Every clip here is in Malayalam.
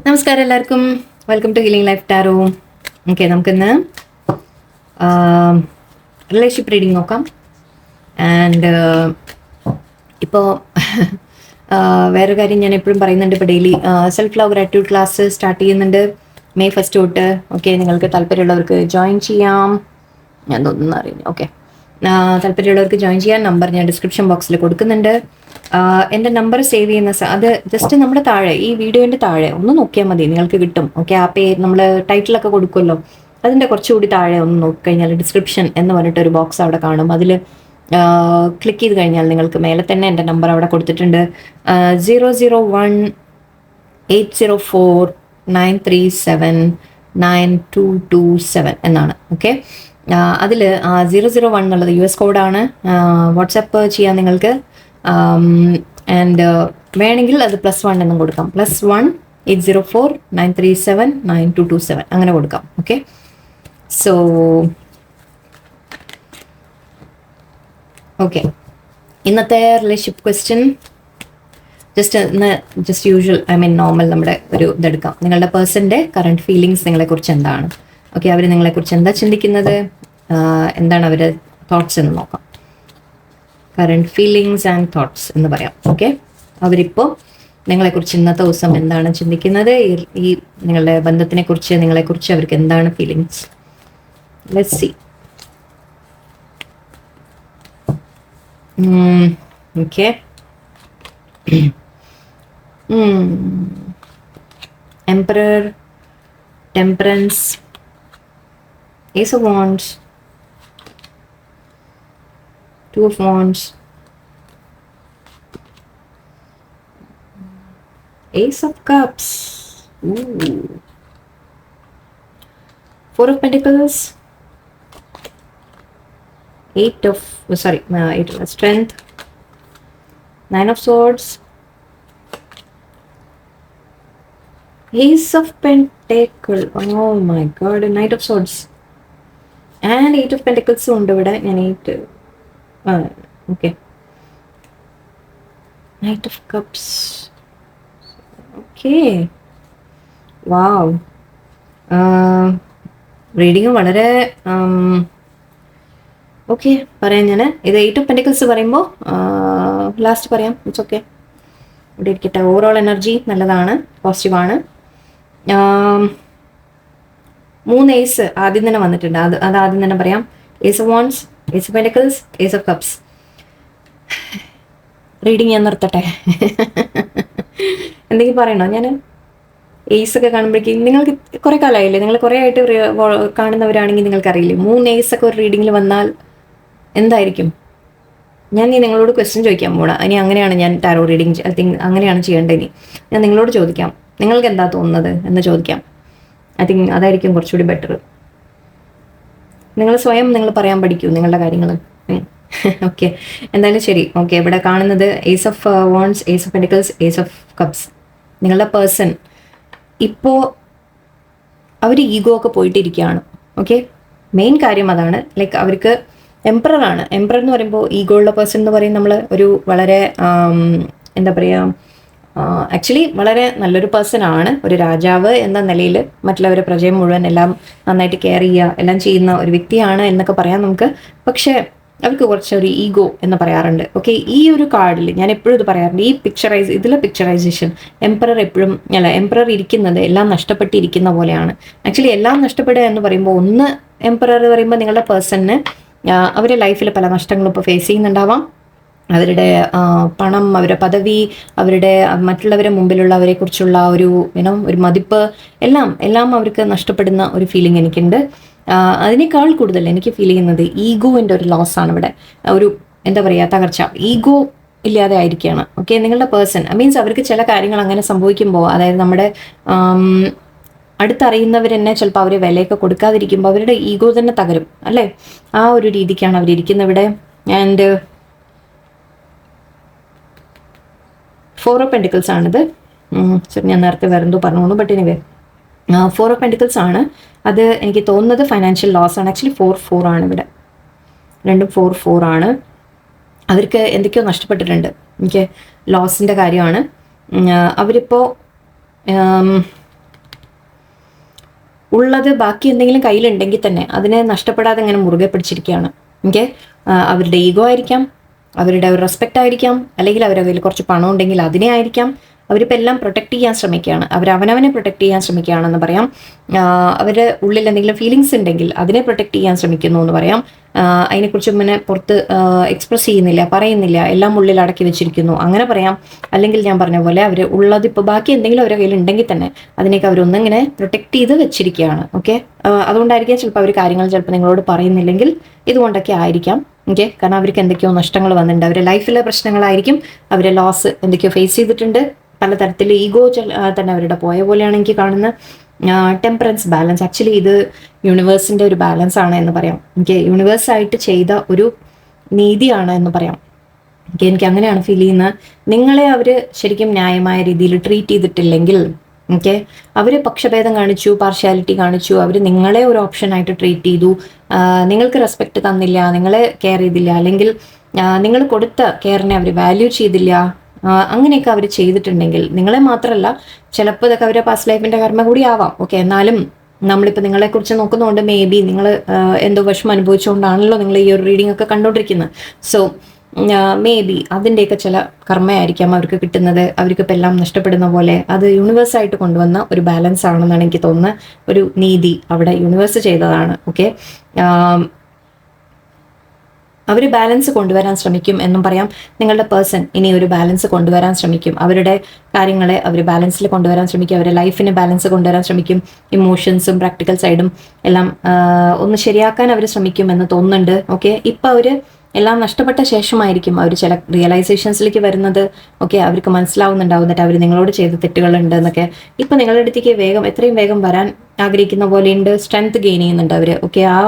നമസ്കാരം എല്ലാവർക്കും. Welcome to healing life tarot. Okay, നമുക്കിന്ന് റിലേഷൻഷിപ്പ് റീഡിങ് നോക്കാം. ആൻഡ് ഇപ്പോൾ വേറൊരു കാര്യം ഞാൻ എപ്പോഴും പറയുന്നുണ്ട്, ഇപ്പോൾ daily self love gratitude class start ചെയ്യുന്നുണ്ട് May 1 തൊട്ട്. ഓക്കെ, നിങ്ങൾക്ക് താല്പര്യമുള്ളവർക്ക് ജോയിൻ ചെയ്യാം. ഞാൻ തോന്നുന്നു അറിയുന്നു. ഓക്കെ, താല്പര്യമുള്ളവർക്ക് ജോയിൻ ചെയ്യാൻ നമ്പർ ഞാൻ ഡിസ്ക്രിപ്ഷൻ ബോക്സിൽ കൊടുക്കുന്നുണ്ട്. എൻ്റെ നമ്പർ സേവ് ചെയ്യുന്ന അത് ജസ്റ്റ് നമ്മുടെ താഴെ ഈ വീഡിയോൻ്റെ താഴെ ഒന്ന് നോക്കിയാൽ മതി, നിങ്ങൾക്ക് കിട്ടും. ഓക്കെ, ആ പേര് നമ്മൾ ടൈറ്റിലൊക്കെ കൊടുക്കുമല്ലോ, അതിൻ്റെ കുറച്ചുകൂടി താഴെ ഒന്ന് നോക്കിക്കഴിഞ്ഞാൽ ഡിസ്ക്രിപ്ഷൻ എന്ന് പറഞ്ഞിട്ടൊരു ബോക്സ് അവിടെ കാണും. അതിൽ ക്ലിക്ക് ചെയ്ത് കഴിഞ്ഞാൽ നിങ്ങൾക്ക് മേലെ തന്നെ എൻ്റെ നമ്പർ അവിടെ കൊടുത്തിട്ടുണ്ട്. 001-804-937-9227 എന്നാണ്. ഓക്കെ, അതിൽ 001 എന്നുള്ളത് US കോഡാണ്. വാട്സപ്പ് ചെയ്യാൻ നിങ്ങൾക്ക്. ആൻഡ് വേണമെങ്കിൽ അത് +1 എന്നും കൊടുക്കാം. +1-804-937-9227 അങ്ങനെ കൊടുക്കാം. ഓക്കെ, സോ ഓക്കെ, ഇന്നത്തെ relationship question just usual normal നമ്മുടെ ഒരു ഇതെടുക്കാം. നിങ്ങളുടെ പേഴ്സൻ്റെ കറണ്ട് ഫീലിങ്സ് നിങ്ങളെക്കുറിച്ച് എന്താണ്? ഓക്കെ, അവർ നിങ്ങളെക്കുറിച്ച് എന്താ ചിന്തിക്കുന്നത്, എന്താണ് അവരുടെ തോട്ട്സ് എന്ന് നോക്കാം. കറണ്ട് ഫീലിങ്സ് ആൻഡ് തോട്ട്സ് എന്ന് പറയാം. ഓക്കെ, അവരിപ്പോൾ നിങ്ങളെക്കുറിച്ച് ഇന്നത്തെ ദിവസം എന്താണ് ചിന്തിക്കുന്നത്, ഈ നിങ്ങളുടെ ബന്ധത്തിനെ കുറിച്ച്, നിങ്ങളെക്കുറിച്ച് അവർക്ക് എന്താണ് feelings. Let's see. Okay, Emperor, Temperance, Ace of Wands, Two of Wands, Ace of Cups, Four of Pentacles, Eight of Strength, Nine of Swords, Ace of Pentacles, oh my god, Knight of Swords and Eight of Pentacles ഉണ്ട് ഇവിടെ. ഞാൻ 8 okay, Knight of Cups. Okay, wow, reading വളരെ ഓക്കെ പറയാം. ഞാൻ ഇത് 8 of Pentacles പറയുമ്പോൾ ലാസ്റ്റ് പറയാം. ഇറ്റ്സ് ഓക്കെ, ഇവിടെ ഇരിക്കട്ടെ. ഓവറോൾ എനർജി നല്ലതാണ്, പോസിറ്റീവാണ്. 3 ഏസ് ആദ്യം തന്നെ വന്നിട്ടുണ്ട്. അത് ആദ്യം തന്നെ പറയാം. Ace of Wands, Ace of Pentacles, Ace of Cups. Reading ഞാൻ നിർത്തട്ടെ. എന്തെങ്കിലും പറയണോ? ഞാൻ ഏസ് ഒക്കെ കാണുമ്പോഴേക്കും നിങ്ങൾക്ക് കുറേ കാലമായില്ലേ, നിങ്ങൾ കുറേ ആയിട്ട് കാണുന്നവരാണെങ്കിൽ നിങ്ങൾക്കറിയില്ലേ, 3 ഏസ് ഒക്കെ ഒരു റീഡിങ്ങിൽ വന്നാൽ എന്തായിരിക്കും. ഞാൻ നിങ്ങളോട് ക്വസ്റ്റ്യൻ ചോദിക്കാൻ പോണ. ഇനി അങ്ങനെയാണ് ഞാൻ ടാരോ റീഡിങ് അങ്ങനെയാണ് ചെയ്യേണ്ടത്. ഇനി ഞാൻ നിങ്ങളോട് ചോദിക്കാം, നിങ്ങൾക്ക് എന്താ തോന്നുന്നത് എന്ന് ചോദിക്കാം. ഐ തിങ്ക് അതായിരിക്കും കുറച്ചുകൂടി ബെറ്റർ. നിങ്ങൾ സ്വയം പറയാൻ പഠിക്കൂ നിങ്ങളുടെ കാര്യങ്ങൾ. ഓക്കെ, എന്തായാലും ശരി. ഓക്കെ, ഇവിടെ കാണുന്നത് Ace of Wands, Ace of Pentacles, Ace of Cups. നിങ്ങളുടെ പേഴ്സൺ ഇപ്പോൾ അവർ ഈഗോ ഒക്കെ പോയിട്ടിരിക്കുകയാണ്. ഓക്കെ, മെയിൻ കാര്യം അതാണ്. ലൈക്ക് അവർക്ക് എംപറർ ആണ്. എംപറർ എന്ന് പറയുമ്പോൾ ഈഗോ ഉള്ള പേഴ്സൺ എന്ന് പറയും നമ്മൾ. ഒരു വളരെ എന്താ പറയുക, ആക്ച്വലി വളരെ നല്ലൊരു പേഴ്സൺ ആണ്. ഒരു രാജാവ് എന്ന നിലയിൽ മറ്റുള്ളവരെ പ്രജയം മുഴുവൻ എല്ലാം നന്നായിട്ട് കെയർ ചെയ്യുക എല്ലാം ചെയ്യുന്ന ഒരു വ്യക്തിയാണ് എന്നൊക്കെ പറയാം നമുക്ക്. പക്ഷേ അവർക്ക് കുറച്ചൊരു ഈഗോ എന്ന് പറയാറുണ്ട്. ഓക്കെ, ഈ ഒരു കാർഡിൽ ഞാൻ എപ്പോഴും ഇത് പറയാറുണ്ട്. ഈ ഇതിലെ പിക്ചറൈസേഷൻ എംപറർ ഇരിക്കുന്നത് എല്ലാം നഷ്ടപ്പെട്ടിരിക്കുന്ന പോലെയാണ്. ആക്ച്വലി എല്ലാം നഷ്ടപ്പെടുക എന്ന് പറയുമ്പോൾ എംപറർ പറയുമ്പോൾ നിങ്ങളുടെ പേഴ്സണിന് അവരുടെ ലൈഫിൽ പല നഷ്ടങ്ങളും ഇപ്പോൾ ഫേസ് ചെയ്യുന്നുണ്ടാവാം. അവരുടെ പണം, അവരുടെ പദവി, അവരുടെ മറ്റുള്ളവരെ മുമ്പിലുള്ള അവരെക്കുറിച്ചുള്ള ഒരു ഒരു മതിപ്പ് എല്ലാം അവർക്ക് നഷ്ടപ്പെടുന്ന ഒരു ഫീലിംഗ് എനിക്കുണ്ട്. അതിനേക്കാൾ കൂടുതൽ എനിക്ക് ഫീൽ ചെയ്യുന്നത് ഈഗോവിൻ്റെ ഒരു ലോസ് ആണ് ഇവിടെ. ഒരു എന്താ പറയുക, തകർച്ച, ഈഗോ ഇല്ലാതെ ആയിരിക്കുകയാണ്. ഓക്കെ, നിങ്ങളുടെ പേഴ്സൺ മീൻസ് അവർക്ക് ചില കാര്യങ്ങൾ അങ്ങനെ സംഭവിക്കുമ്പോൾ, അതായത് നമ്മുടെ അടുത്തറിയുന്നവർ തന്നെ ചിലപ്പോൾ അവർ വിലയൊക്കെ കൊടുക്കാതിരിക്കുമ്പോൾ അവരുടെ ഈഗോ തന്നെ തകരും അല്ലേ. ആ ഒരു രീതിക്കാണ് അവരിയ്ക്കുന്നത് ഇവിടെ. ആൻഡ് 4 of Pentacles ആണിത്. ഞാൻ നേരത്തെ വേറെന്തോ പറഞ്ഞു, ബട്ട് എനിവേ 4 of Pentacles ആണ്. അത് എനിക്ക് തോന്നുന്നത് ഫൈനാൻഷ്യൽ ലോസ് ആണ്. ആക്ച്വലി 4 ആണ് ഇവിടെ, രണ്ടും 4 ആണ്. അവർക്ക് എന്തൊക്കെയോ നഷ്ടപ്പെട്ടിട്ടുണ്ട്. എനിക്ക് ലോസിൻ്റെ കാര്യമാണ്. അവരിപ്പോൾ ഉള്ളത് ബാക്കി എന്തെങ്കിലും കയ്യിലുണ്ടെങ്കിൽ തന്നെ അതിനെ നഷ്ടപ്പെടാതെ ഇങ്ങനെ മുറുകെ പിടിച്ചിരിക്കുകയാണ്. ഓക്കെ, അവരുടെ ഈഗോ ആയിരിക്കാം, അവരുടെ ഒരു റെസ്പെക്റ്റ് ആയിരിക്കാം, അല്ലെങ്കിൽ അവരുടെ കയ്യിൽ കുറച്ച് പണം ഉണ്ടെങ്കിൽ അതിനെ ആയിരിക്കാം. അവരിപ്പോൾ എല്ലാം പ്രൊട്ടക്ട് ചെയ്യാൻ ശ്രമിക്കുകയാണ്, അവനവനെ പ്രൊട്ടക്ട് ചെയ്യാൻ ശ്രമിക്കുകയാണെന്ന് പറയാം. അവരുടെ ഉള്ളിൽ എന്തെങ്കിലും ഫീലിങ്സ് ഉണ്ടെങ്കിൽ അതിനെ പ്രൊട്ടക്ട് ചെയ്യാൻ ശ്രമിക്കുന്നു എന്ന് പറയാം. അതിനെക്കുറിച്ച് പിന്നെ പുറത്ത് എക്സ്പ്രസ് ചെയ്യുന്നില്ല, പറയുന്നില്ല, എല്ലാം ഉള്ളിൽ അടക്കി വെച്ചിരിക്കുന്നു അങ്ങനെ പറയാം. അല്ലെങ്കിൽ ഞാൻ പറഞ്ഞ പോലെ അവർ ഉള്ളത് ഇപ്പോൾ ബാക്കി എന്തെങ്കിലും അവരുടെ കയ്യിൽ ഉണ്ടെങ്കിൽ തന്നെ അതിനേക്ക് അവരൊന്നിങ്ങനെ പ്രൊട്ടക്ട് ചെയ്ത് വെച്ചിരിക്കുകയാണ്. ഓക്കെ, അതുകൊണ്ടായിരിക്കാം ചിലപ്പോൾ അവർ കാര്യങ്ങൾ ചിലപ്പോൾ നിങ്ങളോട് പറയുന്നില്ലെങ്കിൽ ഇതുകൊണ്ടൊക്കെ ആയിരിക്കാം. ഓക്കെ, കാരണം അവർക്ക് എന്തൊക്കെയോ നഷ്ടങ്ങൾ വന്നിട്ടുണ്ട്, അവരുടെ ലൈഫിലെ പ്രശ്നങ്ങളായിരിക്കും, അവരെ ലോസ് എന്തൊക്കെയോ ഫേസ് ചെയ്തിട്ടുണ്ട്, പലതരത്തിൽ ഈഗോ തന്നെ അവരുടെ പോയ പോലെയാണ് എനിക്ക് കാണുന്നത്. ടെമ്പറൻസ് ബാലൻസ്, ആക്ച്വലി ഇത് യൂണിവേഴ്സിൻ്റെ ഒരു ബാലൻസ് ആണ് എന്ന് പറയാം. എനിക്ക് യൂണിവേഴ്സായിട്ട് ചെയ്ത ഒരു നീതിയാണ് എന്ന് പറയാം. എനിക്ക് അങ്ങനെയാണ് ഫീൽ ചെയ്യുന്നത്. നിങ്ങളെ അവർ ശരിക്കും ന്യായമായ രീതിയിൽ ട്രീറ്റ് ചെയ്തിട്ടില്ലെങ്കിൽ, ഓക്കെ, അവർ പക്ഷഭേദം കാണിച്ചു, പാർഷ്യാലിറ്റി കാണിച്ചു, അവർ നിങ്ങളെ ഒരു ഓപ്ഷനായിട്ട് ട്രീറ്റ് ചെയ്തു, നിങ്ങൾക്ക് റെസ്പെക്റ്റ് തന്നില്ല, നിങ്ങളെ കെയർ ചെയ്തില്ല, അല്ലെങ്കിൽ നിങ്ങൾ കൊടുത്ത കെയറിനെ അവർ വാല്യൂ ചെയ്തില്ല, അങ്ങനെയൊക്കെ അവർ ചെയ്തിട്ടുണ്ടെങ്കിൽ, നിങ്ങളെ മാത്രമല്ല ചിലപ്പോൾ ഇതൊക്കെ അവരുടെ പാസ്റ്റ് ലൈഫിൻ്റെ കർമ്മ കൂടി ആവാം. ഓക്കെ, എന്നാലും നമ്മളിപ്പോൾ നിങ്ങളെക്കുറിച്ച് നോക്കുന്നതുകൊണ്ട് മേ ബി നിങ്ങൾ എന്തോ വിഷമം അനുഭവിച്ചുകൊണ്ടാണല്ലോ നിങ്ങൾ ഈ ഒരു റീഡിംഗ് ഒക്കെ കണ്ടുകൊണ്ടിരിക്കുന്നത്. സോ മേ ബി അതിൻ്റെയൊക്കെ ചില കർമ്മയായിരിക്കാം അവർക്ക് കിട്ടുന്നത്. അവർക്കിപ്പോൾ എല്ലാം നഷ്ടപ്പെടുന്ന പോലെ അത് യൂണിവേഴ്സായിട്ട് കൊണ്ടുവന്ന ഒരു ബാലൻസ് ആണെന്നാണ് എനിക്ക് തോന്നുന്നത്. ഒരു നീതി അവിടെ യൂണിവേഴ്സ് ചെയ്തതാണ്. ഓക്കെ, അവർ ബാലൻസ് കൊണ്ടുവരാൻ ശ്രമിക്കും എന്നും പറയാം. നിങ്ങളുടെ പേഴ്സൺ ഇനി ഒരു ബാലൻസ് കൊണ്ടുവരാൻ ശ്രമിക്കും, അവരുടെ കാര്യങ്ങളെ അവർ ബാലൻസിൽ കൊണ്ടുവരാൻ ശ്രമിക്കും, അവരുടെ ലൈഫിന് ബാലൻസ് കൊണ്ടുവരാൻ ശ്രമിക്കും. ഇമോഷൻസും പ്രാക്ടിക്കൽ സൈഡും എല്ലാം ഒന്ന് ശരിയാക്കാൻ അവർ ശ്രമിക്കും എന്ന് തോന്നുന്നുണ്ട്. ഓക്കെ, ഇപ്പം അവർ എല്ലാം നഷ്ടപ്പെട്ട ശേഷമായിരിക്കും അവർ ചില റിയലൈസേഷൻസിലേക്ക് വരുന്നത്. ഓക്കെ, അവർക്ക് മനസ്സിലാവുന്നുണ്ടാവും എന്നിട്ട് അവർ നിങ്ങളോട് ചെയ്ത തെറ്റുകളുണ്ട് എന്നൊക്കെ. ഇപ്പം നിങ്ങളുടെ അടുത്തേക്ക് എത്രയും വേഗം വരാൻ ആഗ്രഹിക്കുന്ന പോലെയുണ്ട്, സ്ട്രെങ്ത് ഗെയിൻ ചെയ്യുന്നുണ്ട് അവർ. ഓക്കെ, ആ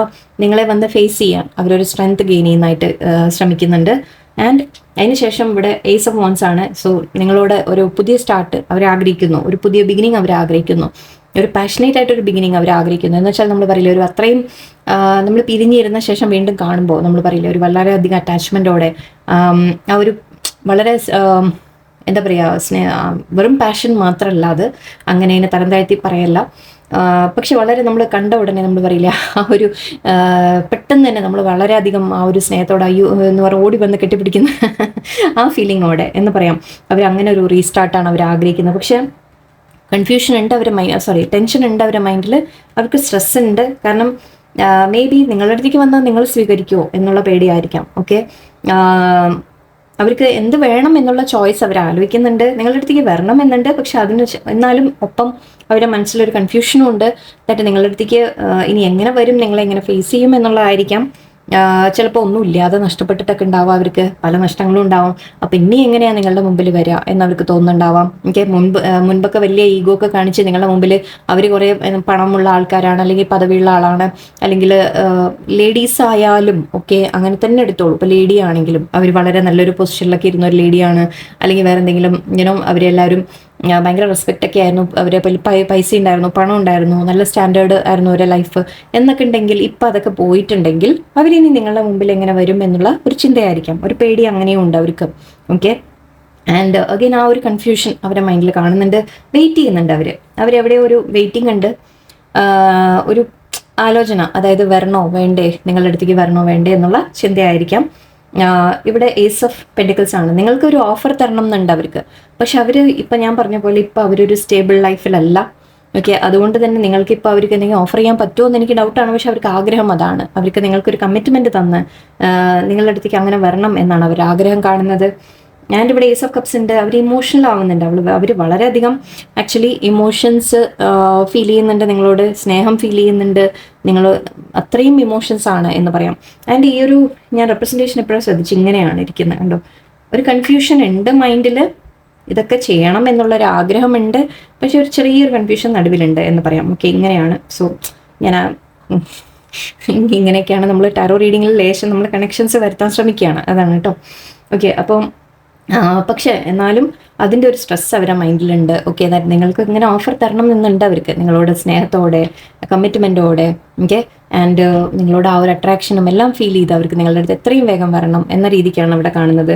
നിങ്ങളെ വന്ന് ഫേസ് ചെയ്യാൻ അവരൊരു സ്ട്രെങ്ത് ഗെയിൻ ചെയ്യുന്നതായിട്ട് ശ്രമിക്കുന്നുണ്ട്. ആൻഡ് അതിനുശേഷം ഇവിടെ ഏസ് ഓഫ് വൺസ് ആണ്. സോ നിങ്ങളോട് ഒരു പുതിയ സ്റ്റാർട്ട് അവർ ആഗ്രഹിക്കുന്നു, ഒരു പുതിയ ബിഗിനിങ് അവർ ആഗ്രഹിക്കുന്നു, ഒരു പാഷനേറ്റ് ആയിട്ടൊരു ബിഗിനിങ് അവർ ആഗ്രഹിക്കുന്നു. എന്ന് വെച്ചാൽ നമ്മൾ പറയില്ല, ഒരു അത്രയും നമ്മൾ പിരിഞ്ഞിരുന്ന ശേഷം വീണ്ടും കാണുമ്പോൾ നമ്മൾ പറയില്ല, ഒരു വളരെയധികം അറ്റാച്ച്മെൻറ്റോടെ ആ ഒരു വളരെ എന്താ പറയുക, വെറും പാഷൻ മാത്രമല്ല, അത് അങ്ങനെ അതിനെ തരം താഴ്ത്തി പറയല്ല. പക്ഷെ വളരെ നമ്മൾ കണ്ട ഉടനെ നമ്മൾ പറയില്ല, ആ ഒരു പെട്ടെന്ന് തന്നെ നമ്മൾ വളരെയധികം ആ ഒരു സ്നേഹത്തോടെ അയ്യോ എന്ന് പറഞ്ഞ് ഓടി വന്ന് കെട്ടിപ്പിടിക്കുന്ന ആ ഫീലിങ്ങോടെ എന്ന് പറയാം. അവർ അങ്ങനെ ഒരു റീസ്റ്റാർട്ടാണ് അവർ ആഗ്രഹിക്കുന്നത്. പക്ഷെ കൺഫ്യൂഷൻ ഉണ്ട് അവരുടെ ടെൻഷൻ ഉണ്ട് അവരുടെ മൈൻഡിൽ, അവർക്ക് സ്ട്രെസ് ഉണ്ട്. കാരണം മേ ബി നിങ്ങളുടെ അടുത്തേക്ക് വന്നാൽ നിങ്ങൾ സ്വീകരിക്കുമോ എന്നുള്ള പേടിയായിരിക്കാം. ഓക്കെ, അവർക്ക് എന്ത് വേണം എന്നുള്ള ചോയ്സ് അവർ ആലോചിക്കുന്നുണ്ട്, നിങ്ങളുടെ അടുത്തേക്ക് വരണം എന്നുണ്ട്. പക്ഷെ എന്നാലും ഒപ്പം അവരുടെ മനസ്സിലൊരു കൺഫ്യൂഷനും ഉണ്ട്. എന്നിട്ട് നിങ്ങളുടെ അടുത്തേക്ക് ഇനി എങ്ങനെ വരും, നിങ്ങളെ എങ്ങനെ ഫേസ് ചെയ്യും എന്നുള്ളതായിരിക്കാം. ചിലപ്പോൾ ഒന്നും ഇല്ലാതെ നഷ്ടപ്പെട്ടിട്ടൊക്കെ ഉണ്ടാവാം, അവർക്ക് പല നഷ്ടങ്ങളും ഉണ്ടാവും. അപ്പം ഇനി എങ്ങനെയാണ് നിങ്ങളുടെ മുമ്പിൽ വരിക എന്നവർക്ക് തോന്നുന്നുണ്ടാവാം. എനിക്ക് മുൻപൊക്കെ വലിയ ഈഗോ ഒക്കെ കാണിച്ച് നിങ്ങളുടെ മുമ്പിൽ അവർ കുറേ പണമുള്ള ആൾക്കാരാണ്, അല്ലെങ്കിൽ പദവിയുള്ള ആളാണ്, അല്ലെങ്കിൽ ലേഡീസ് ആയാലും ഒക്കെ അങ്ങനെ തന്നെ എടുത്തോളൂ. ഇപ്പോൾ ലേഡി ആണെങ്കിലും അവർ വളരെ നല്ലൊരു പൊസിഷനിലൊക്കെ ഇരുന്ന ഒരു ലേഡിയാണ്, അല്ലെങ്കിൽ വേറെ എന്തെങ്കിലും അവരെല്ലാവരും ഭയങ്കര റെസ്പെക്റ്റ് ഒക്കെ ആയിരുന്നു, അവരെ പൈസ ഉണ്ടായിരുന്നു, പണം ഉണ്ടായിരുന്നു, നല്ല സ്റ്റാൻഡേർഡ് ആയിരുന്നു അവരുടെ ലൈഫ് എന്നൊക്കെ ഉണ്ടെങ്കിൽ ഇപ്പം അതൊക്കെ പോയിട്ടുണ്ടെങ്കിൽ അവരിനി നിങ്ങളുടെ മുമ്പിൽ എങ്ങനെ വരും എന്നുള്ള ഒരു ചിന്തയായിരിക്കാം, ഒരു പേടി അങ്ങനെയും ഉണ്ട് അവർക്ക്. ഓക്കെ, ആൻഡ് അഗൈൻ ആ ഒരു കൺഫ്യൂഷൻ അവരുടെ മൈൻഡിൽ കാണുന്നുണ്ട്, വെയിറ്റ് ചെയ്യുന്നുണ്ട് അവരെവിടെയോ ഒരു വെയിറ്റിംഗ് ഉണ്ട്, ഒരു ആലോചന, അതായത് വരണോ വേണ്ടേ, നിങ്ങളുടെ അടുത്തേക്ക് വരണോ വേണ്ടേ എന്നുള്ള ചിന്തയായിരിക്കാം. ഇവിടെ ഏസ് ഓഫ് പെൻഡിക്കിൾസ് ആണ്. നിങ്ങൾക്കൊരു ഓഫർ തരണം എന്നുണ്ട് അവർക്ക്. പക്ഷെ അവർ ഇപ്പം ഞാൻ പറഞ്ഞ പോലെ ഇപ്പം അവരൊരു സ്റ്റേബിൾ ലൈഫിലല്ല. ഓക്കെ, അതുകൊണ്ട് തന്നെ നിങ്ങൾക്ക് ഇപ്പോൾ അവർക്ക് എന്തെങ്കിലും ഓഫർ ചെയ്യാൻ പറ്റുമോ എന്ന് എനിക്ക് ഡൗട്ടാണ്. പക്ഷെ അവർക്ക് ആഗ്രഹം അതാണ്, അവർക്ക് നിങ്ങൾക്കൊരു കമ്മിറ്റ്മെൻറ്റ് തന്ന് നിങ്ങളുടെ അടുത്തേക്ക് അങ്ങനെ വരണം എന്നാണ് അവർ ആഗ്രഹം കാണുന്നത്. ആൻഡ് ഇവിടെ ഏസ് ഓഫ് കപ്സ് ഉണ്ട്. അവർ ഇമോഷണൽ ആവുന്നുണ്ട്, അവർ വളരെയധികം ആക്ച്വലി ഇമോഷൻസ് ഫീൽ ചെയ്യുന്നുണ്ട്, നിങ്ങളോട് സ്നേഹം ഫീൽ ചെയ്യുന്നുണ്ട്, നിങ്ങൾ അത്രയും ഇമോഷൻസ് ആണ് എന്ന് പറയാം. ആൻഡ് ഈ ഒരു ഞാൻ റെപ്രസെൻറ്റേഷൻ എപ്പോഴും ശ്രദ്ധിച്ച് ഇങ്ങനെയാണ് ഇരിക്കുന്നത്, കണ്ടോ, ഒരു കൺഫ്യൂഷൻ ഉണ്ട് മൈൻഡിൽ, ഇതൊക്കെ ചെയ്യണം എന്നുള്ളൊരു ആഗ്രഹമുണ്ട്, പക്ഷെ ഒരു ചെറിയൊരു കൺഫ്യൂഷൻ നടുവിലുണ്ട് എന്ന് പറയാം. ഓക്കെ, ഇങ്ങനെയാണ്. സോ ഞാൻ ഇങ്ങനെയൊക്കെയാണ് നമ്മൾ ടാരോ റീഡിങ്ങിൽ ലേശം നമ്മൾ കണക്ഷൻസ് വരുത്താൻ ശ്രമിക്കുകയാണ്, അതാണ് കേട്ടോ. ഓക്കെ, അപ്പം പക്ഷേ എന്നാലും അതിൻ്റെ ഒരു സ്ട്രെസ് അവരുടെ മൈൻഡിലുണ്ട്. ഓക്കെ, അതായത് നിങ്ങൾക്ക് ഇങ്ങനെ ഓഫർ തരണം എന്നുണ്ട് അവർക്ക്, നിങ്ങളോട് സ്നേഹത്തോടെ കമ്മിറ്റ്മെൻറ്റോടെ. ഓക്കെ, ആൻഡ് നിങ്ങളോട് ആ ഒരു അട്രാക്ഷനും എല്ലാം ഫീൽ ചെയ്ത് അവർക്ക് നിങ്ങളുടെ അടുത്ത് എത്രയും വേഗം വരണം എന്ന രീതിക്കാണ് അവിടെ കാണുന്നത്.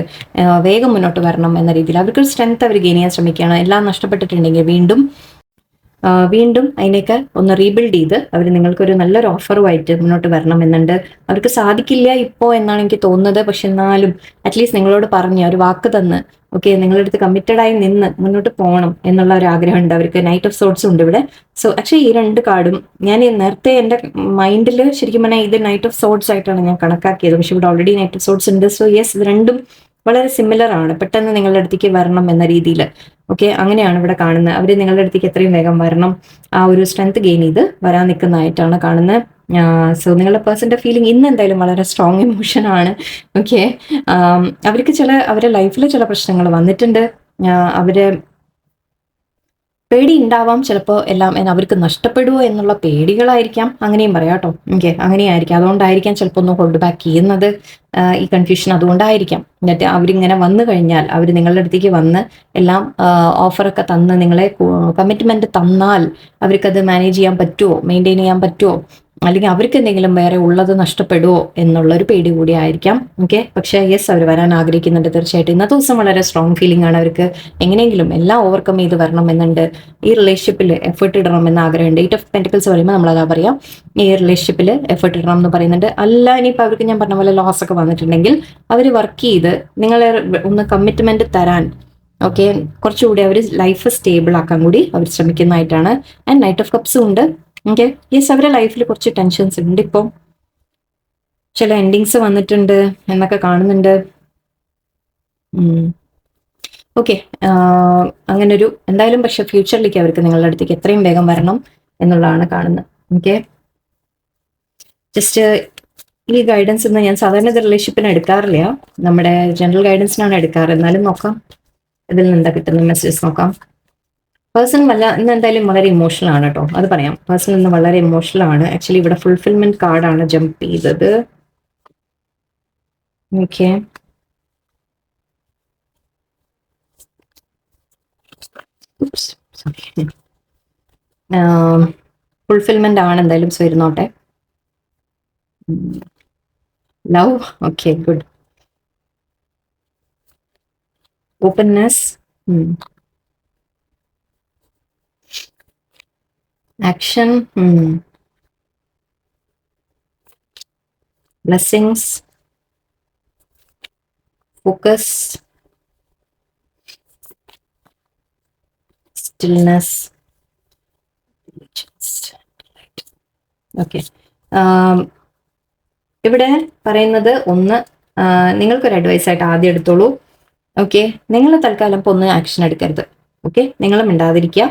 വേഗം മുന്നോട്ട് വരണം എന്ന രീതിയിൽ അവർക്കൊരു സ്ട്രെങ്ത് അവർ ഗെയിൻ ചെയ്യാൻ ശ്രമിക്കുകയാണ്. എല്ലാം നഷ്ടപ്പെട്ടിട്ടുണ്ടെങ്കിൽ വീണ്ടും വീണ്ടും അതിനെയൊക്കെ ഒന്ന് റീബിൽഡ് ചെയ്ത് അവർ നിങ്ങൾക്കൊരു നല്ലൊരു ഓഫറുമായിട്ട് മുന്നോട്ട് വരണമെന്നുണ്ട്. അവർക്ക് സാധിക്കില്ല ഇപ്പോൾ എന്നാണ് എനിക്ക് തോന്നുന്നത്. പക്ഷെ എന്നാലും അറ്റ്ലീസ്റ്റ് നിങ്ങളോട് പറഞ്ഞ് ഒരു വാക്ക് തന്ന് ഓക്കെ നിങ്ങളുടെ അടുത്ത് കമ്മിറ്റഡ് ആയി നിന്ന് മുന്നോട്ട് പോകണം എന്നുള്ള ഒരു ആഗ്രഹമുണ്ട് അവർക്ക്. നൈറ്റ് ഓഫ് സോർട്സ് ഉണ്ട് ഇവിടെ. സോ ആക്ച്വലി ഈ രണ്ട് കാർഡും ഞാൻ നേരത്തെ എൻ്റെ മൈൻഡിൽ ശരിക്കും പറഞ്ഞാൽ ഇത് നൈറ്റ് ഓഫ് സോർട്സ് ആയിട്ടാണ് ഞാൻ കണക്കാക്കിയത്. പക്ഷെ ഇവിടെ ഓൾറെഡി നൈറ്റ് ഓഫ് സോർട്സ് ഉണ്ട്. സോ യെസ്, ഇത് രണ്ടും വളരെ സിമിലർ ആണ്. പെട്ടെന്ന് നിങ്ങളുടെ അടുത്തേക്ക് വരണം എന്ന രീതിയിൽ ഓക്കെ അങ്ങനെയാണ് ഇവിടെ കാണുന്നത്. അവർ നിങ്ങളുടെ അടുത്തേക്ക് എത്രയും വേഗം വരണം, ആ ഒരു സ്ട്രെങ്ത് ഗെയിൻ ചെയ്ത് വരാൻ നിൽക്കുന്നതായിട്ടാണ് കാണുന്നത്. സോ നിങ്ങളുടെ പേഴ്സന്റെ ഫീലിംഗ് ഇന്ന് എന്തായാലും വളരെ സ്ട്രോങ് ഇമോഷൻ ആണ്. ഓക്കെ, അവർക്ക് അവരുടെ ലൈഫിൽ ചില പ്രശ്നങ്ങൾ വന്നിട്ടുണ്ട്. അവര് പേടി ഉണ്ടാവാം ചിലപ്പോൾ എല്ലാം അവർക്ക് നഷ്ടപ്പെടുമോ എന്നുള്ള പേടികളായിരിക്കാം, അങ്ങനെയും പറയാം കേട്ടോ. ഓക്കെ, അങ്ങനെയായിരിക്കാം. അതുകൊണ്ടായിരിക്കാം ചിലപ്പോൾ ഒന്ന് ഹോൾഡ് ബാക്ക് ചെയ്യുന്നത്, ഈ കൺഫ്യൂഷൻ അതുകൊണ്ടായിരിക്കാം. എന്നിട്ട് അവരിങ്ങനെ വന്നു കഴിഞ്ഞാൽ അവർ നിങ്ങളുടെ അടുത്തേക്ക് വന്ന് എല്ലാം ഓഫറൊക്കെ തന്ന് നിങ്ങളെ കമ്മിറ്റ്മെന്റ് തന്നാൽ അവർക്കത് മാനേജ് ചെയ്യാൻ പറ്റുമോ, മെയിൻറ്റെയിൻ ചെയ്യാൻ പറ്റുമോ, അല്ലെങ്കിൽ അവർക്ക് എന്തെങ്കിലും വേറെ ഉള്ളത് നഷ്ടപ്പെടുമോ എന്നുള്ളൊരു പേടി കൂടി ആയിരിക്കാം. ഓക്കെ, പക്ഷേ യെസ്, അവർ വരാൻ ആഗ്രഹിക്കുന്നുണ്ട് തീർച്ചയായിട്ടും. ഇന്നത്തെ ദിവസം വളരെ സ്ട്രോങ് ഫീലിംഗ് ആണ് അവർക്ക്. എങ്ങനെയെങ്കിലും എല്ലാം ഓവർകം ചെയ്ത് വരണം എന്നുണ്ട്. ഈ റിലേഷൻഷിപ്പിൽ എഫേർട്ട് ഇടണം എന്ന ആഗ്രഹമുണ്ട്. 8 ഓഫ് പെന്റിക്കിൾസ് പറയുമ്പോൾ നമ്മളതാ പറയാം, ഈ റിലേഷൻഷിപ്പിൽ എഫേർട്ട് ഇടണം എന്ന് പറയുന്നുണ്ട്. അല്ല ഇനിയിപ്പോൾ അവർക്ക് ഞാൻ പറഞ്ഞ പോലെ ലോസ് ഒക്കെ വന്നിട്ടുണ്ടെങ്കിൽ അവർ വർക്ക് ചെയ്ത് നിങ്ങളെ ഒന്ന് കമ്മിറ്റ്മെന്റ് തരാൻ ഓക്കെ കുറച്ചുകൂടി അവർ ലൈഫ് സ്റ്റേബിൾ ആക്കാൻ കൂടി അവർ ശ്രമിക്കുന്നതായിട്ടാണ്. ആൻഡ് നൈറ്റ് ഓഫ് കപ്സും ഉണ്ട്. ഓക്കെ, യെസ്, അവരുടെ ലൈഫിൽ കുറച്ച് ടെൻഷൻസ് ഉണ്ട് ഇപ്പോൾ, ചില എൻഡിങ്സ് വന്നിട്ടുണ്ട് എന്നൊക്കെ കാണുന്നുണ്ട്. ഓക്കെ, അങ്ങനൊരു എന്തായാലും പക്ഷെ ഫ്യൂച്ചറിലേക്ക് അവർക്ക് നിങ്ങളുടെ അടുത്തേക്ക് എത്രയും വേഗം വരണം എന്നുള്ളതാണ് കാണുന്നത്. ഓക്കെ, ജസ്റ്റ് ഈ ഗൈഡൻസ് ഒന്നും ഞാൻ സാധാരണ ഇത് റിലേഷൻഷിപ്പിന് എടുക്കാറില്ല, നമ്മുടെ ജനറൽ ഗൈഡൻസിനാണ് എടുക്കാറ്. എന്നാലും നോക്കാം ഇതിൽ നിന്ന് എന്താ കിട്ടുന്ന മെസ്സേജസ് നോക്കാം. പേഴ്സൺ ഇന്ന് എന്തായാലും വളരെ ഇമോഷണൽ ആണ് കേട്ടോ, അത് പറയാം. പേഴ്സൺ ഇന്ന് വളരെ ഇമോഷണൽ ആണ്. ആക്ച്വലി ഇവിടെ ഫുൾഫിൽമെന്റ് കാർഡാണ് ജമ്പ് ചെയ്തത്. ഓക്കെ, ഫുൾഫിൽമെന്റ് ആണ് എന്തായാലും. സോ ഇരുന്നോട്ടെ. Love, okay, good. Openness, action, blessings, focus, stillness, okay. ഇവിടെ പറയുന്നത് ഒന്ന്, നിങ്ങൾക്കൊരു അഡ്വൈസ് ആയിട്ട് ആദ്യം എടുത്തോളൂ. ഓക്കെ, നിങ്ങൾ തൽക്കാലം ഇപ്പോൾ ഒന്ന് ആക്ഷൻ എടുക്കരുത്. ഓക്കെ, നിങ്ങൾ മിണ്ടാതിരിക്കുക.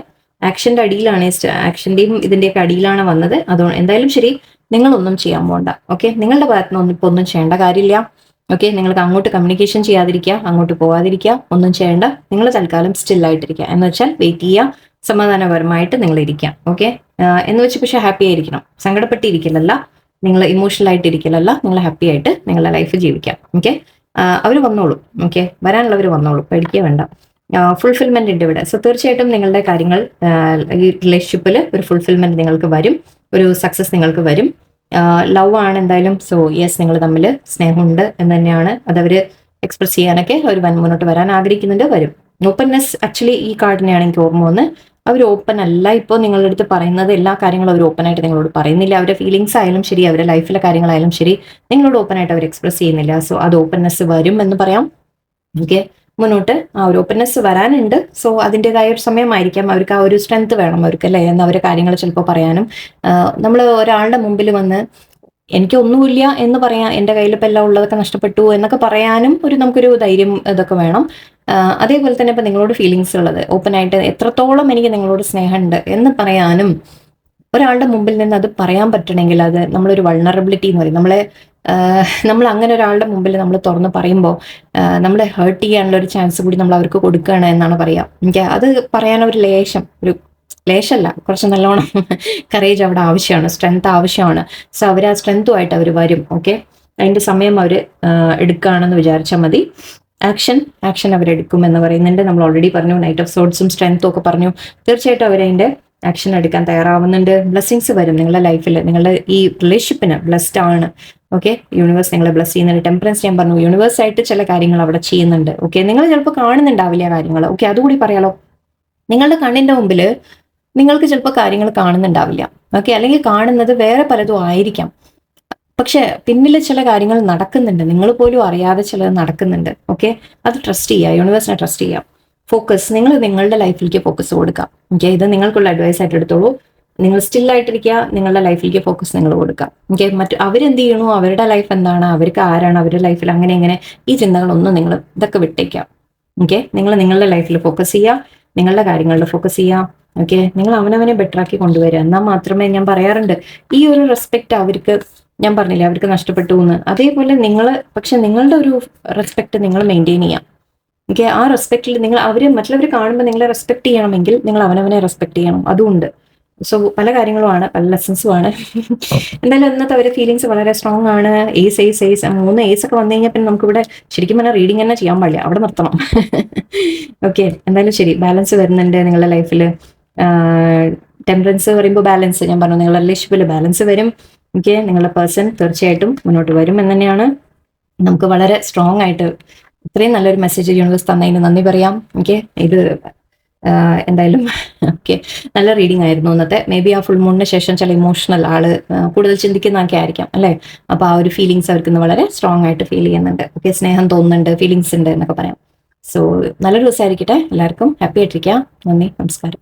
ആക്ഷന്റെ അടിയിലാണ്, ആക്ഷന്റെയും ഇതിന്റെയൊക്കെ അടിയിലാണ് വന്നത്. അതുകൊണ്ട് എന്തായാലും ശരി, നിങ്ങളൊന്നും ചെയ്യാൻ പോകണ്ട. ഓക്കെ, നിങ്ങളുടെ ഭാഗത്ത് നിന്ന് ഇപ്പോൾ ഒന്നും ചെയ്യേണ്ട കാര്യമില്ല. ഓക്കെ, നിങ്ങൾക്ക് അങ്ങോട്ട് കമ്മ്യൂണിക്കേഷൻ ചെയ്യാതിരിക്കുക, അങ്ങോട്ട് പോകാതിരിക്കുക, ഒന്നും ചെയ്യേണ്ട. നിങ്ങൾ തൽക്കാലം സ്റ്റില്ലായിട്ടിരിക്കുക. എന്ന് വെച്ചാൽ വെയിറ്റ് ചെയ്യുക, സമാധാനപരമായിട്ട് നിങ്ങൾ ഇരിക്കുക. ഓക്കെ, എന്ന് വെച്ച് പക്ഷെ ഹാപ്പി ആയിരിക്കണം, സങ്കടപ്പെട്ടിരിക്കലല്ല, നിങ്ങൾ ഇമോഷണൽ ആയിട്ടിരിക്കലല്ല, നിങ്ങൾ ഹാപ്പി ആയിട്ട് നിങ്ങളുടെ ലൈഫ് ജീവിക്കാം. ഓക്കെ, അവർ വന്നോളൂ. ഓക്കെ, വരാനുള്ളവർ വന്നോളൂ, പേടിക്കുക വേണ്ട. ഫുൾഫിൽമെന്റ് ഉണ്ട് ഇവിടെ. സോ തീർച്ചയായിട്ടും നിങ്ങളുടെ കാര്യങ്ങൾ ഈ റിലേഷൻഷിപ്പിൽ ഒരു ഫുൾഫിൽമെന്റ് നിങ്ങൾക്ക് വരും, ഒരു സക്സസ് നിങ്ങൾക്ക് വരും. ലവ് ആണ് എന്തായാലും. സോ യെസ്, നിങ്ങൾ തമ്മിൽ സ്നേഹമുണ്ട് എന്ന് തന്നെയാണ്. അതവർ എക്സ്പ്രസ് ചെയ്യാനൊക്കെ അവർ മുന്നോട്ട് വരാൻ ആഗ്രഹിക്കുന്നുണ്ട്, വരും. ഓപ്പൺനെസ്, ആക്ച്വലി ഈ കാർഡിനെയാണ് എനിക്ക് ഓർമ്മ വന്ന്. അവർ ഓപ്പൺ അല്ല ഇപ്പോൾ നിങ്ങളുടെ അടുത്ത് പറയുന്നത്. എല്ലാ കാര്യങ്ങളും അവർ ഓപ്പൺ ആയിട്ട് നിങ്ങളോട് പറയുന്നില്ല. അവരുടെ ഫീലിങ്സ് ആയാലും ശരി, അവരുടെ ലൈഫിലെ കാര്യങ്ങളായാലും ശരി, നിങ്ങളോട് ഓപ്പൺ ആയിട്ട് അവർ എക്സ്പ്രസ് ചെയ്യുന്നില്ല. സോ അത് ഓപ്പൺനെസ് വരും എന്ന് പറയാം. ഓക്കെ, മുന്നോട്ട് ആ ഒരു ഓപ്പൺനെസ് വരാനുണ്ട്. സോ അതിൻ്റെതായ ഒരു സമയമായിരിക്കാം. അവർക്ക് ആ ഒരു സ്ട്രെങ്ത് വേണം അവർക്ക്, അല്ലേ, എന്ന് അവരെ കാര്യങ്ങൾ ചിലപ്പോൾ പറയാനും. നമ്മൾ ഒരാളുടെ മുമ്പിൽ വന്ന് എനിക്കൊന്നുമില്ല എന്ന് പറയാം, എൻ്റെ കയ്യിൽ ഇപ്പം എല്ലാം ഉള്ളതൊക്കെ നഷ്ടപ്പെട്ടു എന്നൊക്കെ പറയാനും നമുക്കൊരു ധൈര്യം ഇതൊക്കെ വേണം. അതേപോലെ തന്നെ ഇപ്പം നിങ്ങളോട് ഫീലിങ്സ് ഉള്ളത് ഓപ്പൺ ആയിട്ട് എത്രത്തോളം എനിക്ക് നിങ്ങളോട് സ്നേഹമുണ്ട് എന്ന് പറയാനും ഒരാളുടെ മുമ്പിൽ നിന്ന് അത് പറയാൻ പറ്റണമെങ്കിൽ അത് നമ്മളൊരു വൾണറബിലിറ്റി എന്ന് പറയും. നമ്മൾ അങ്ങനെ ഒരാളുടെ മുമ്പിൽ നമ്മൾ തുറന്ന് പറയുമ്പോൾ നമ്മളെ ഹേർട്ട് ചെയ്യാനുള്ള ഒരു ചാൻസ് കൂടി നമ്മൾ അവർക്ക് കൊടുക്കുകയാണ് എന്നാണ് പറയുക. എനിക്ക് അത് പറയാനൊരു ലേശമല്ല, കുറച്ച് നല്ലോണം കറേജ് അവിടെ ആവശ്യമാണ്, സ്ട്രെങ്ത് ആവശ്യമാണ്. സോ അവർ ആ സ്ട്രെങ്തുമായിട്ട് അവർ വരും. ഓക്കെ, അതിൻ്റെ സമയം അവർ എടുക്കുകയാണെന്ന് വിചാരിച്ചാൽ മതി. ആക്ഷൻ അവരെടുക്കും എന്ന് പറയുന്നുണ്ട്. നമ്മൾ ഓൾറെഡി പറഞ്ഞു, നൈറ്റ് ഓഫ് സോർട്സും സ്ട്രെങ്ത്തും ഒക്കെ പറഞ്ഞു. തീർച്ചയായിട്ടും അവരതിൻ്റെ ആക്ഷൻ എടുക്കാൻ തയ്യാറാവുന്നുണ്ട്. ബ്ലെസ്സിങ്സ് വരും നിങ്ങളുടെ ലൈഫിൽ. നിങ്ങളുടെ ഈ റിലേഷൻഷിപ്പിന് ബ്ലെസ്ഡ് ആണ്. ഓക്കെ, യൂണിവേഴ്സ് നിങ്ങളെ ബ്ലസ് ചെയ്യുന്നുണ്ട്. ടെമ്പറൻസ് ഞാൻ പറഞ്ഞു, യൂണിവേഴ്സ് ആയിട്ട് ചില കാര്യങ്ങൾ അവിടെ ചെയ്യുന്നുണ്ട്. ഓക്കെ, നിങ്ങൾ ചിലപ്പോൾ കാണുന്നുണ്ടാവില്ല കാര്യങ്ങൾ. ഓക്കെ, അതുകൂടി പറയാലോ. നിങ്ങളുടെ കണ്ണിന്റെ മുമ്പിൽ നിങ്ങൾക്ക് ചിലപ്പോൾ കാര്യങ്ങൾ കാണുന്നുണ്ടാവില്ല. ഓക്കെ, അല്ലെങ്കിൽ കാണുന്നത് വേറെ പലതും ആയിരിക്കാം. പക്ഷെ പിന്നിൽ ചില കാര്യങ്ങൾ നടക്കുന്നുണ്ട്, നിങ്ങൾ പോലും അറിയാതെ ചിലത് നടക്കുന്നുണ്ട്. ഓക്കെ, അത് ട്രസ്റ്റ് ചെയ്യുക, യൂണിവേഴ്സിനെ ട്രസ്റ്റ് ചെയ്യുക. ഫോക്കസ്, നിങ്ങൾ നിങ്ങളുടെ ലൈഫിലേക്ക് ഫോക്കസ് കൊടുക്കുക. ഓക്കെ, ഇത് നിങ്ങൾക്കുള്ള അഡ്വൈസ് ആയിട്ട് എടുത്തോളൂ. നിങ്ങൾ സ്റ്റിൽ ആയിട്ടിരിക്കുക, നിങ്ങളുടെ ലൈഫിലേക്ക് ഫോക്കസ് നിങ്ങൾ കൊടുക്കുക. ഓക്കെ, അവരെന്ത് ചെയ്യണോ, അവരുടെ ലൈഫ് എന്താണ്, അവർക്ക് ആരാണ്, അവരുടെ ലൈഫിൽ അങ്ങനെ ഇങ്ങനെ ഈ ചിന്തകളൊന്നും നിങ്ങൾ ഇതൊക്കെ വിട്ടേക്കാം. ഓക്കെ, നിങ്ങൾ നിങ്ങളുടെ ലൈഫിൽ ഫോക്കസ് ചെയ്യുക, നിങ്ങളുടെ കാര്യങ്ങളിൽ ഫോക്കസ് ചെയ്യുക. ഓക്കെ, നിങ്ങൾ അവനവനെ ബെറ്റർ ആക്കി കൊണ്ടുവരിക. എന്നാൽ മാത്രമേ, ഞാൻ പറയാറുണ്ട്, ഈ ഒരു റെസ്പെക്ട് അവർക്ക്, ഞാൻ പറഞ്ഞില്ലേ അവർക്ക് നഷ്ടപ്പെട്ടു എന്ന്, അതേപോലെ നിങ്ങൾ, പക്ഷെ നിങ്ങളുടെ ഒരു റെസ്പെക്ട് നിങ്ങൾ മെയിൻറ്റെയിൻ ചെയ്യാം. ഓക്കെ, ആ റെസ്പെക്റ്റിൽ നിങ്ങൾ മറ്റുള്ളവർ കാണുമ്പോൾ നിങ്ങളെ റെസ്പെക്ട് ചെയ്യണമെങ്കിൽ നിങ്ങൾ അവനവനെ റെസ്പെക്ട് ചെയ്യണം. അതുകൊണ്ട് സോ പല കാര്യങ്ങളുമാണ്, പല ലെസൺസുമാണ്. എന്തായാലും ഇന്നത്തെ അവരുടെ ഫീലിങ്സ് വളരെ സ്ട്രോങ് ആണ്. ഏസ് ഏസ് ഏസ് 3 ഏസ് ഒക്കെ വന്നു കഴിഞ്ഞാൽ പിന്നെ നമുക്കിവിടെ ശരിക്കും പറഞ്ഞാൽ റീഡിങ് തന്നെ ചെയ്യാൻ പാടില്ല, അവിടെ നിർത്തണം. ഓക്കെ, എന്തായാലും ശരി, ബാലൻസ് വരുന്നുണ്ട് നിങ്ങളുടെ ലൈഫിൽ. ടെമ്പറൻസ് പറയുമ്പോൾ ബാലൻസ്, ഞാൻ പറഞ്ഞു നിങ്ങളുടെ റിലേഷൻഷിപ്പിൽ ബാലൻസ് വരും. ഓക്കെ, നിങ്ങളുടെ പേഴ്സൺ തീർച്ചയായിട്ടും മുന്നോട്ട് വരും എന്ന് തന്നെയാണ്. നമുക്ക് വളരെ സ്ട്രോങ് ആയിട്ട് ഇത്രയും നല്ലൊരു മെസ്സേജ് യൂണിവേഴ്സ് തന്നതിന് നന്ദി പറയാം. ഓക്കെ, ഇത് എന്തായാലും ഓക്കെ, നല്ല റീഡിംഗ് ആയിരുന്നു ഇന്നത്തെ. മേ ബി ആ ഫുൾ മൂണിന് ശേഷം ചില ഇമോഷണൽ ആള് കൂടുതൽ ചിന്തിക്കുന്നതൊക്കെ ആയിരിക്കാം അല്ലേ. അപ്പൊ ആ ഒരു ഫീലിങ്സ് അവർക്ക് വളരെ സ്ട്രോങ് ആയിട്ട് ഫീൽ ചെയ്യുന്നുണ്ട്. ഓക്കെ, സ്നേഹം തോന്നുന്നുണ്ട്, ഫീലിങ്സ് ഉണ്ട് എന്നൊക്കെ പറയാം. സോ നല്ലൊരു ദിവസമായിരിക്കട്ടെ എല്ലാവർക്കും. ഹാപ്പി ആയിട്ടിരിക്കുക. നന്ദി, നമസ്കാരം.